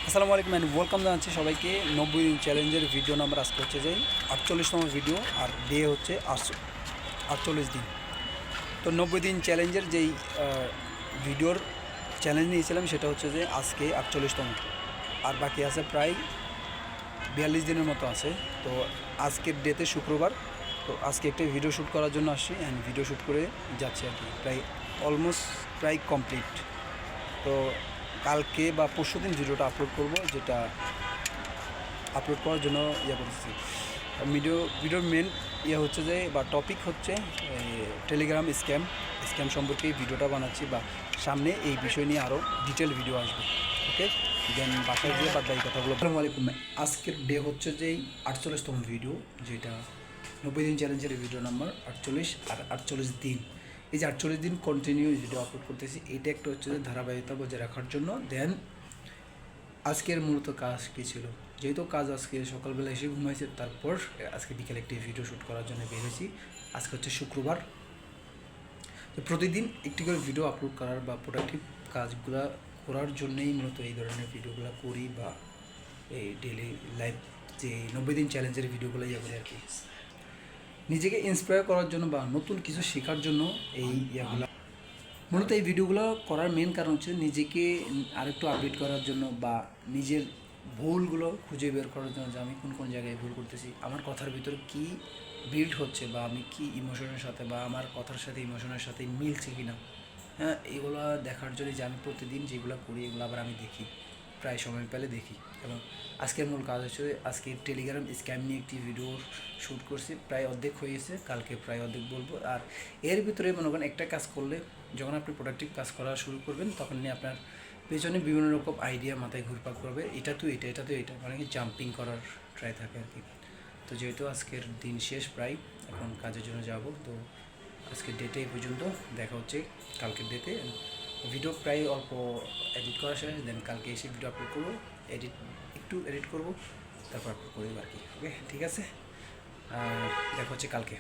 আসসালামু আলাইকুম and welcome জানাচ্ছি সবাইকে 90 দিন চ্যালেঞ্জের ভিডিও নাম্বার আজকে হচ্ছে যে 48তম ভিডিও আর ডে হচ্ছে 48 দিন। তো 90 দিন চ্যালেঞ্জের যেই ভিডিওর চ্যালেঞ্জ নিয়েছিলাম সেটা হচ্ছে যে আজকে 48তম, আর বাকি আছে প্রায় 42 দিনের মতো আছে। তো আজকের ডেতে শুক্রবার, তো আজকে একটা ভিডিও শ্যুট করার জন্য আসছি অ্যান্ড ভিডিও শ্যুট করে যাচ্ছি আর কি, প্রায় অলমোস্ট প্রায় কমপ্লিট। তো কালকে বা পরশু দিন ভিডিওটা আপলোড করব, যেটা আপলোড করার জন্য করতেছি। ভিডিওর মেন হচ্ছে যে বা টপিক হচ্ছে টেলিগ্রাম স্ক্যাম সম্পর্কে ভিডিওটা বানাচ্ছি, বা সামনে এই বিষয় নিয়ে আরও ডিটেল ভিডিও আসবে। ওকে, দেন বাসায় গিয়ে বাদ বাকি কথাগুলো। আসসালামু আলাইকুম। আজকের ডে হচ্ছে যে 48তম ভিডিও, যেটা 90 দিন চ্যালেঞ্জের ভিডিও নাম্বার 48 আর 48 দিন। এই যে 48 দিন কন্টিনিউ ভিডিও আপলোড করতেছি, এটা একটা হচ্ছে যে ধারাবাহিকতা বজায় রাখার জন্য। দেন আজকের মূলত কাজ কী ছিল, যেহেতু কাজ আজকে সকালবেলা এসে ঘুমাইছে, তারপর আজকে বিকেলে একটি ভিডিও শ্যুট করার জন্য বেরিয়েছি। আজকে হচ্ছে শুক্রবার। তো প্রতিদিন একটি করে ভিডিও আপলোড করার বা প্রোডাক্টিভ কাজগুলো করার জন্যই মূলত এই ধরনের ভিডিওগুলো করি, বা এই ডেলি লাইফ যে 90 দিন চ্যালেঞ্জের ভিডিওগুলো করি আর কি, নিজেকে ইন্সপায়ার করার জন্য বা নতুন কিছু শেখার জন্য এই মূলত এই ভিডিওগুলো করার মেন কারণ হচ্ছে নিজেকে আরেকটু আপডেট করার জন্য, বা নিজের ভুলগুলো খুঁজে বের করার জন্য, যে আমি কোন কোন জায়গায় ভুল করতেছি, আমার কথার ভিতরে কী বিল্ড হচ্ছে, বা আমি কি ইমোশনের সাথে বা আমার কথার সাথে ইমোশনের সাথে মিলছে কি না। হ্যাঁ, এগুলো দেখার জন্য যে আমি প্রতিদিন যেগুলো করি এগুলো আবার আমি দেখি, প্রায় সময় পেলে দেখি। এবং আজকের মূল কাজ হচ্ছে আজকে টেলিগ্রাম স্ক্যাম নিয়ে একটি ভিডিও শ্যুট করছি, প্রায় অর্ধেক হয়ে গেছে, কালকে প্রায় অর্ধেক বলবো। আর এর ভিতরে মনে করেন একটা কাজ করলে, যখন আপনি প্রোডাক্টিভ কাজ করা শুরু করবেন, তখন নিয়ে আপনার পেছনে বিভিন্ন রকম আইডিয়া মাথায় ঘুরপাক করবে, এটা তো এটা মানে কি জাম্পিং করার ট্রাই থাকে আর কি। তো যেহেতু আজকের দিন শেষ প্রায়, এখন কাজের জন্য যাব। তো আজকের ডেটে এই পর্যন্ত, দেখা হচ্ছে কালকের ডেটে। ভিডিও প্রায় অল্প এডিট করা শেষ, দেন কালকে এসে ভিডিও আপলোড করবো, একটু এডিট করবো, তারপর আপলোড করবো আর কি। ওকে, ঠিক আছে, দেখা হচ্ছে কালকে।